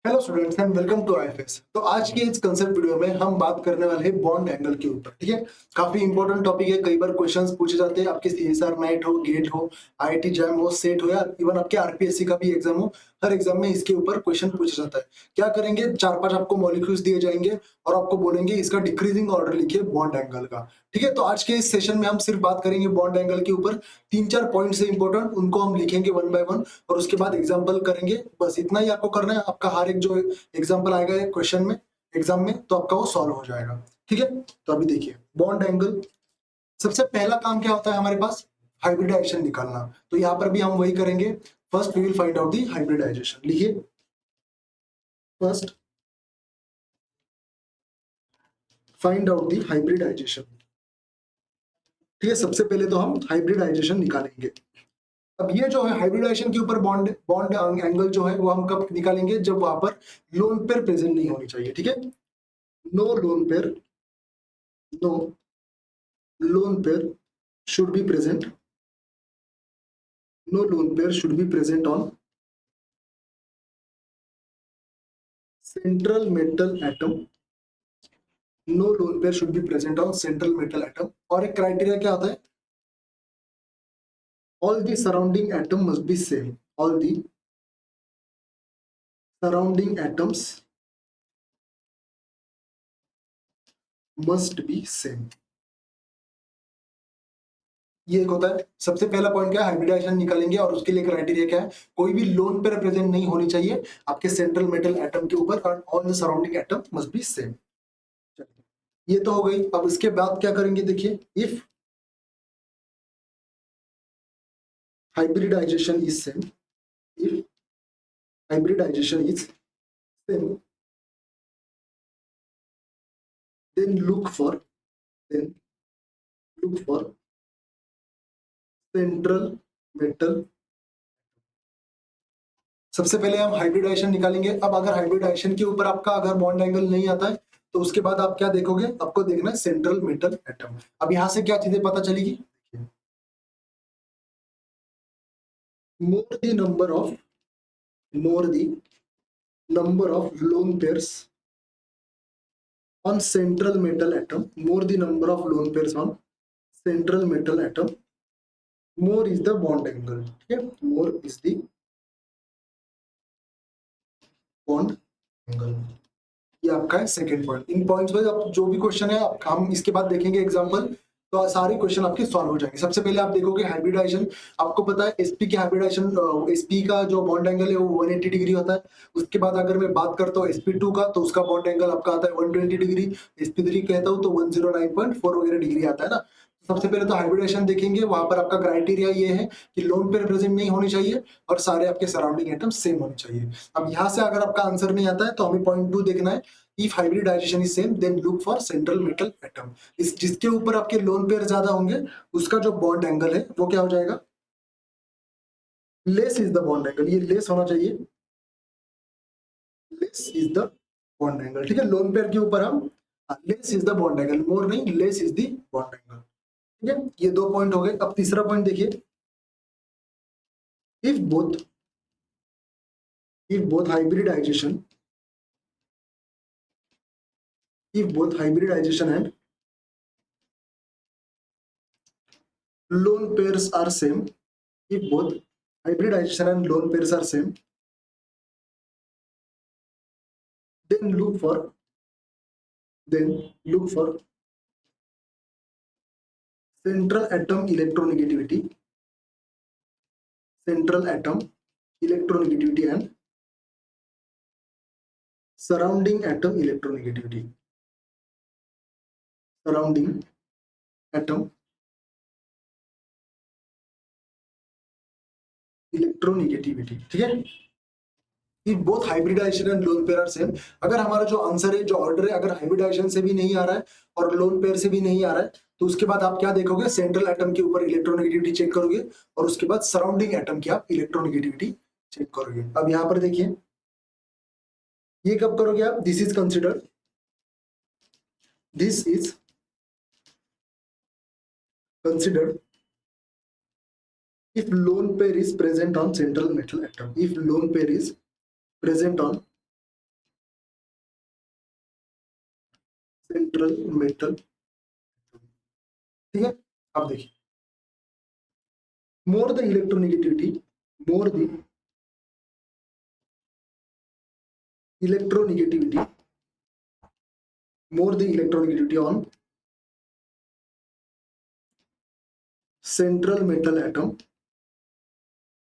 Hello students and welcome to IFS. तो आज की इस कंसेप्ट वीडियो में हम बात करने वाले हैं बॉन्ड एंगल के ऊपर। ठीक है, काफी इंपॉर्टेंट टॉपिक है। कई बार क्वेश्चंस पूछे जाते हैं, आपके सीएसआर नाइट हो, गेट हो, आईआईटी जैम हो, सेट हो, या इवन आपके आरपीएससी का भी एग्जाम हो, हर एग्जाम में इसके ऊपर क्वेश्चन पूछा जाता है। क्या करेंगे, 4-5 आपको मॉलिक्यूल्स दिए जाएंगे और आपको बोलेंगे इसका डिक्रीजिंग ऑर्डर लिखिए बॉन्ड एंगल का। ठीक है, तो आज के इस सेशन में हम सिर्फ बात करेंगे बॉन्ड एंगल के ऊपर। 3-4 पॉइंट्स है इंपॉर्टेंट, उनको हम लिखेंगे वन बाय वन और उसके बाद एग्जाम्पल करेंगे। बस इतना ही आपको करना है। आपका हर एक जो एग्जाम्पल आएगा क्वेश्चन में, एग्जाम में, तो आपका वो सॉल्व हो जाएगा। ठीक है, तो अभी देखिए बॉन्ड एंगल। सबसे पहला काम क्या होता है हमारे पास, हाइब्रिडाइजेशन निकालना। तो यहाँ पर भी हम वही करेंगे। First we will find out the hybridization. लिखिए first find out the hybridization. ठीक है, सबसे पहले तो हम हाइब्रिडाइजेशन निकालेंगे। अब ये जो है हाइब्रिडाइजेशन के ऊपर बॉन्ड बॉन्ड एंगल जो है वो हम कब निकालेंगे, जब वहां पर लोन पेयर प्रेजेंट नहीं होनी चाहिए। ठीक है, no lone pair, no lone pair should be present, no lone pair should be present on central metal atom, no lone pair should be present on central metal atom। और एक criteria क्या होता है, all the surrounding atom must be same, all the surrounding atoms must be same। ये एक होता है। सबसे पहला पॉइंट क्या है, हाइब्रिडाइजेशन निकालेंगे और उसके लिए क्राइटेरिया क्या है, कोई भी लोन पेयर प्रेजेंट नहीं होनी चाहिए आपके सेंट्रल मेटल एटम के ऊपर, और all the surrounding atom must be same. ये तो हो गई। अब इसके बाद क्या करेंगे, देखिए if hybridization is same, if hybridization is same, then look for central metal। सबसे पहले हम हाइब्रिडाइजेशन निकालेंगे। अब अगर हाइब्रिडाइजेशन के ऊपर आपका अगर बॉन्ड एंगल नहीं आता है तो उसके बाद आप क्या देखोगे, आपको देखना है सेंट्रल मेटल एटम। अब यहां से क्या चीजें पता चलेगी, more the number of lone pairs on central metal atom, more the number of lone pairs on central metal atom, more is the bond angle। ठीक है, more is the bond angle। ये आपका है सेकंड पॉइंट। इन points पे आप जो भी question है हम इसके बाद देखेंगे एग्जांपल, तो सारे क्वेश्चन आपके सॉल्व हो जाएंगे। सबसे पहले आप देखोगे हाइब्रिडाइजेशन। आपको पता है एसपी की हाइब्रिडाइजेशन, एसपी का जो बॉन्ड एंगल है वो 180 डिग्री होता है। उसके बाद अगर मैं बात करता हूँ sp2 का, तो उसका बॉन्ड एंगल आपका आता है 120 डिग्री। sp3 कहता हूँ तो 109.4 वगैरह डिग्री आता है ना। सबसे पहले तो हाइब्रिडाइजेशन देखेंगे, वहां पर आपका क्राइटेरिया ये है कि लोन पेयर प्रेजेंट नहीं होनी चाहिए और सारे आपके सराउंडिंग एटम सेम होने चाहिए। अब यहाँ से अगर आपका आंसर नहीं आता है तो हमें पॉइंट 2 देखना है। If hybridisation is same then look for central metal atom. इस जिसके ऊपर आपके लोन पेयर ज्यादा होंगे उसका जो बॉन्ड एंगल है वो क्या हो जाएगा, less is the bond angle. ये लेस होना चाहिए, less is the bond angle. ठीक है, लोन पेयर के ऊपर हम less is the bond angle, more नहीं, less is the bond angle. ठीक है, ये 2 पॉइंट हो गए। अब तीसरा पॉइंट देखिए, if both hybridization, if both hybridization and lone pairs are same, if both hybridization and lone pairs are same, then look for central atom electronegativity, and surrounding atom electronegativity, surrounding atom electronegativity। ठीक है, if both hybridization and lone pair are same। अगर हमारा जो answer है, जो order है, अगर hybridisation से भी नहीं आ रहा है और लोन पेयर से भी नहीं आ रहा है, तो उसके बाद आप क्या देखोगे, सेंट्रल एटम के ऊपर इलेक्ट्रोनेगेटिविटी चेक करोगे और उसके बाद सराउंडिंग एटम की आप इलेक्ट्रोनेगेटिविटी चेक करोगे। अब यहाँ पर देखिए, ये कब करोगे आप, this is considered if lone pair is present on central metal atom, if lone pair is present on central metal, ठीक है। अब देखिए, more the electronegativity, more the electronegativity, more the electronegativity on central metal atom,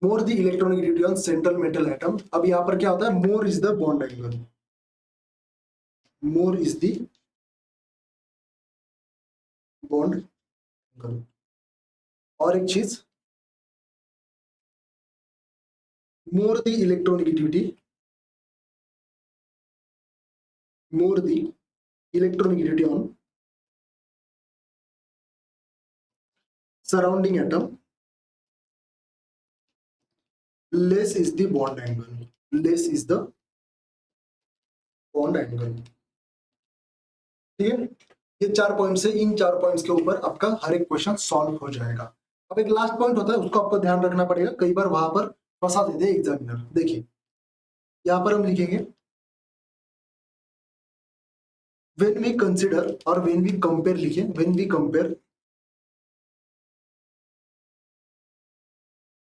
more the electronegativity on central metal atom। अब यहां पर क्या होता है, more is the bond angle, more is the bond angle। और एक चीज, more the electronegativity, more the electronegativity on surrounding atom, less is the bond angle, less is the bond angle, ठीक है। ये 4 पॉइंट से, इन 4 पॉइंट्स के ऊपर आपका हर एक क्वेश्चन सॉल्व हो जाएगा। अब एक लास्ट पॉइंट होता है, उसको आपको ध्यान रखना पड़ेगा, कई बार वहां पर फंसा देते हैं एग्जामिनर। देखिए यहां पर हम लिखेंगे व्हेन वी कंसिडर, और व्हेन वी कंपेयर लिखे, when we compare,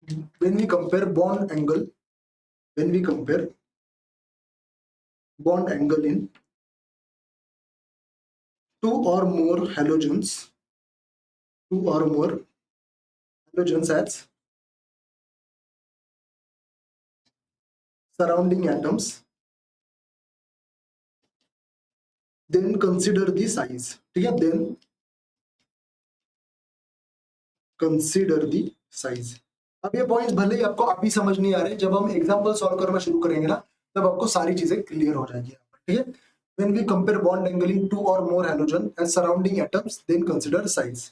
when we compare bond angle, when we compare bond angle in 2 or more halogens, 2 or more halogens as surrounding atoms, then consider the size, ठीक है। then consider the size। अब ये points भले ही आपको अभी समझ नहीं आ रहे, जब हम एग्जांपल सॉल्व करना शुरू करेंगे ना, तब आपको सारी चीजें क्लियर हो जाएगी, ठीक है। when we compare bond angle in 2 or more halogen as surrounding atoms, then consider size।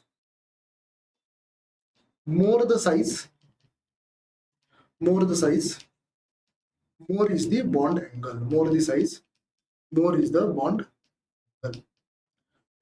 more the size, more the size, more is the bond angle, more the size, more is the bond angle,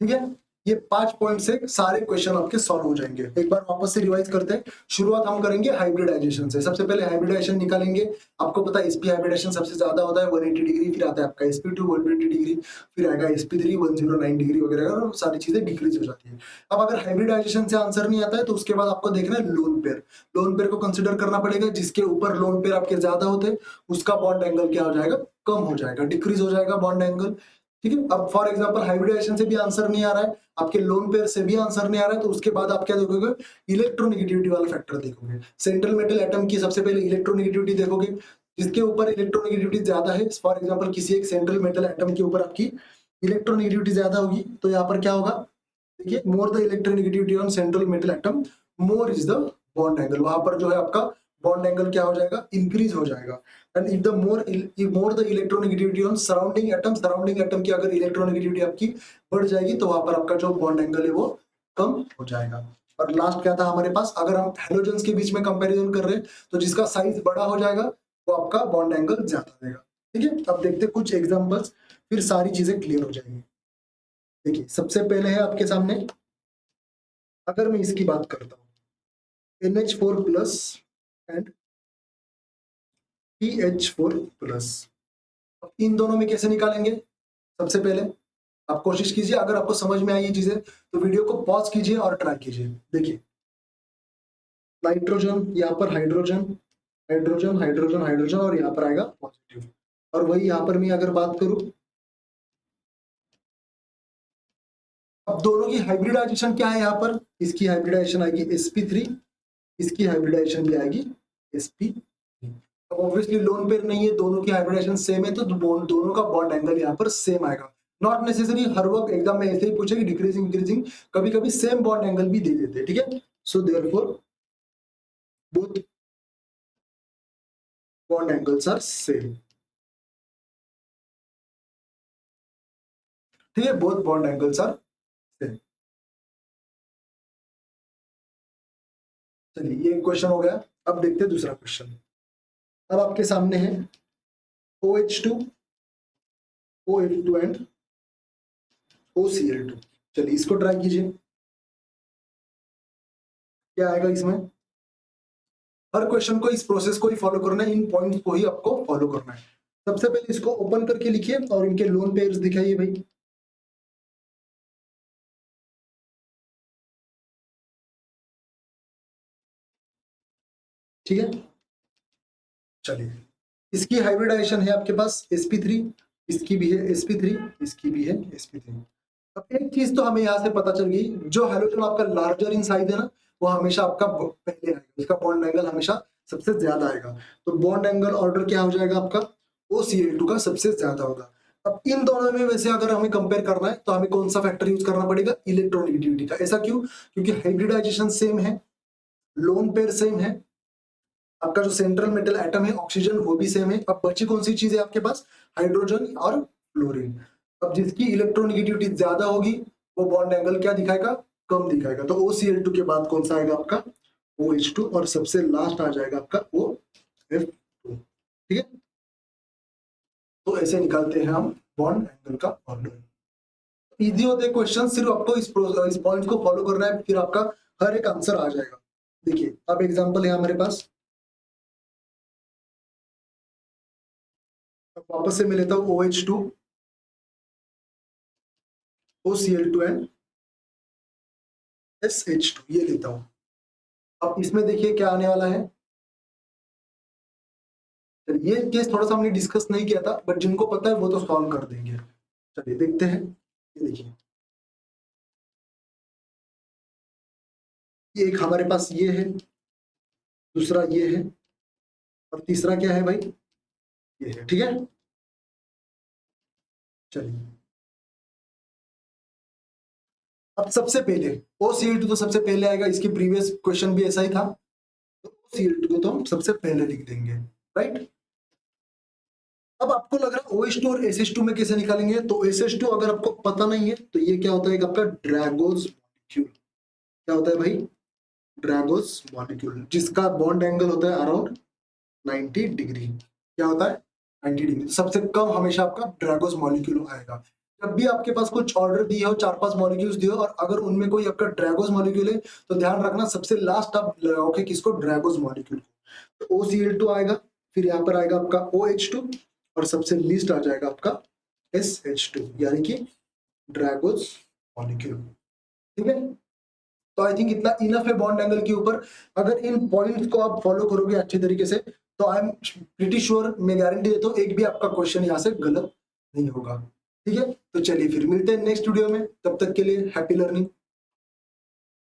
ठीक है। ये 5 point से सारे question आपके solve हो जाएंगे। एक बार वापस से रिवाइज करते हैं। शुरुआत हम करेंगे हाइब्रिडाइजेशन से। सबसे पहले हाइब्रिडाइजेशन निकालेंगे। आपको पता है एसपी हाइब्रिडाइजेशन सबसे ज्यादा होता है 180 डिग्री, फिर आता है आपका sp2 120 डिग्री, फिर आएगा sp3 109 डिग्री वगैरह, और सारी चीजें डिक्रीज हो जाती है। अब अगर हाइब्रिडाइजेशन से आंसर नहीं आता है, तो उसके बाद आपको देखना है लोन पेयर। लोन पेयर को कंसिडर करना पड़ेगा, जिसके ऊपर लोन पेयर आपके ज्यादा होते हैं उसका बॉन्ड एंगल क्या हो जाएगा, कम हो जाएगा, डिक्रीज हो जाएगा बॉन्ड एंगल, ठीक है। अब फॉर एग्जांपल हाइब्रिडाइजेशन से भी आंसर नहीं आ रहा है, आपके लोन पेयर से भी आंसर नहीं आ रहा है, तो उसके बाद आप क्या देखोगे, इलेक्ट्रोनेगेटिविटी वाला फैक्टर देखोगे। सेंट्रल मेटल एटम की सबसे पहले इलेक्ट्रोनेगेटिविटी देखोगे, जिसके ऊपर इलेक्ट्रोनेगेटिविटी ज्यादा है। फॉर एग्जांपल किसी एक सेंट्रल मेटल एटम के ऊपर आपकी इलेक्ट्रोनेगेटिविटी ज्यादा होगी, तो यहाँ पर क्या होगा, देखिए more the electronegativity on central metal atom, more is the bond angle. वहां पर जो है आपका बॉन्ड एंगल क्या हो जाएगा, इंक्रीज हो जाएगा। And if the more the electronegativity on surrounding atom, surrounding atom की अगर इलेक्ट्रोनेगेटिविटी आपकी बढ़ जाएगी, तो वहां पर आपका जो बॉन्ड एंगल है वो कम हो जाएगा। और लास्ट क्या था हमारे पास, अगर हम हैलोजेंस के बीच में कंपैरिजन कर रहे हैं, तो जिसका साइज बड़ा हो जाएगा वो आपका बॉन्ड एंगल ज्यादा देगा, ठीक है। अब देखते हैं कुछ एग्जांपल्स, फिर सारी चीजें क्लियर हो जाएंगी। देखिए सबसे पहले है आपके सामने, अगर मैं इसकी बात करता हूँ NH4 plus and PH4 plus, इन दोनों में कैसे निकालेंगे। सबसे पहले आप कोशिश कीजिए, अगर आपको समझ में आई ये चीजें तो वीडियो को पॉज कीजिए और ट्राई कीजिए। देखिए नाइट्रोजन, यहाँ पर हाइड्रोजन, हाइड्रोजन हाइड्रोजन हाइड्रोजन, और यहाँ पर आएगा पॉजिटिव। और वही यहाँ पर मैं अगर बात करूं, अब दोनों की हाइब्रिडाइजेशन क्या है, यहाँ पर इसकी हाइब्रिडाइजेशन आएगी sp3, इसकी हाइब्रिडाइजेशन भी आएगी sp। अब ऑब्वियसली लोन पेयर नहीं है, दोनों की हाइब्रिडाइजेशन सेम है, तो दोनों का बॉन्ड एंगल यहाँ पर सेम आएगा। नॉट नेसेसरी हर वक्त एग्जाम में ऐसे ही पूछेगी डिक्रीजिंग इंक्रीजिंग, कभी कभी सेम बॉन्ड एंगल भी दे देते हैं, ठीक है। So therefore both bond angles are same, ठीक है, both bond angles are same. चलिए ये क्वेश्चन हो गया। अब देखते हैं दूसरा क्वेश्चन। अब आपके सामने है OH2, OF2 एंड OCl2। चलिए इसको ट्राई कीजिए, क्या आएगा इसमें। हर क्वेश्चन को इस प्रोसेस को ही फॉलो करना है, इन पॉइंट्स को ही आपको फॉलो करना है। सबसे पहले इसको ओपन करके लिखिए और इनके लोन पेयर्स दिखाइए भाई। ठीक है, चलिए इसकी हाइब्रिडाइजेशन है आपके पास sp3, इसकी भी है sp3, इसकी भी है sp3। अब एक चीज तो हमें यहाँ से पता चल गई, जो हैलोजन आपका लार्जर इन साइज है ना, वो हमेशा आपका पहले आएगा, उसका बॉन्ड एंगल हमेशा सबसे ज्यादा आएगा। तो बॉन्ड एंगल ऑर्डर क्या हो जाएगा आपका, OCl2 का सबसे ज्यादा होगा। अब इन दोनों में वैसे अगर हमें कंपेयर करना है तो हमें कौन सा फैक्टर यूज करना पड़ेगा, इलेक्ट्रोनेगेटिविटी का। ऐसा क्यों, क्योंकि हाइब्रिडाइजेशन सेम है, लोन पेयर सेम है, आपका जो सेंट्रल मेटल एटम है ऑक्सीजन वो भी सेम है। अब बची कौन सी चीज है आपके पास, हाइड्रोजन और फ्लोरीन। अब जिसकी इलेक्ट्रोनेगेटिविटी ज्यादा होगी वो बॉन्ड एंगल क्या दिखाएगा, कम दिखाएगा। तो OCl2 के बाद कौन सा आएगा आपका, OH2, और सबसे लास्ट आ जाएगा आपका OF2। ठीक है, तो ऐसे निकालते हैं हम बॉन्ड एंगल का ऑर्डर। इजी होते हैं क्वेश्चन, सिर्फ आपको इस पॉइंट को फॉलो करना है, फिर आपका हर एक आंसर आ जाएगा। देखिए अब एग्जांपल है हमारे पास, वापस से मैं लेता हूं OH2, OCl2 एंड SH2, ये लेता हूं। अब इसमें देखिए क्या आने वाला है, ये केस थोड़ा सा हमने डिस्कस नहीं किया था, बट जिनको पता है वो तो सॉल्व कर देंगे। चलिए देखते हैं, ये देखिए ये एक हमारे पास ये है, दूसरा ये है, और तीसरा क्या है भाई, ये है। ठीक है, चलिए अब सबसे पहले OCl2 तो सबसे पहले आएगा, इसकी प्रीवियस क्वेश्चन भी ऐसा ही था, तो OCl2 को तो हम सबसे पहले लिख देंगे, राइट। अब आपको लग रहा है OH2 और SH2 में कैसे निकालेंगे, तो SH2 अगर आपको पता नहीं है तो ये क्या होता है आपका ड्रैगोस मॉलिक्यूल। क्या होता है भाई, ड्रैगोस मॉलिक्यूल, जिसका बॉन्ड एंगल होता है अराउंड 90 डिग्री। क्या होता है 90 डिग्री, सबसे कम हमेशा आपका ड्रैगोस मॉलिक्यूल आएगा। जब भी आपके पास कुछ ऑर्डर दिए हो, 4-5 मॉलिक्यूल्स दिए हो, और अगर उनमें कोई आपका ड्रैगोस मॉलिक्यूल है तो ध्यान रखना सबसे लास्ट आप लगाओगे किसको, ड्रैगोस मॉलिक्यूल को। तो OCl2 आएगा, फिर यहाँ पर आएगा आपका OH2, और सबसे लीस्ट आ जाएगा आपका SH2, यानी कि ड्रैगोस मॉलिक्यूल। ठीक है, तो आई थिंक इतना इनफ है बॉन्ड एंगल के ऊपर। अगर इन पॉइंट्स को आप फॉलो करोगे अच्छे तरीके से तो आई एम प्रीटी श्योर, मैं गारंटी देता हूँ एक भी आपका क्वेश्चन यहाँ से गलत नहीं होगा। ठीक है, तो चलिए फिर मिलते हैं नेक्स्ट वीडियो में, तब तक के लिए हैप्पी लर्निंग।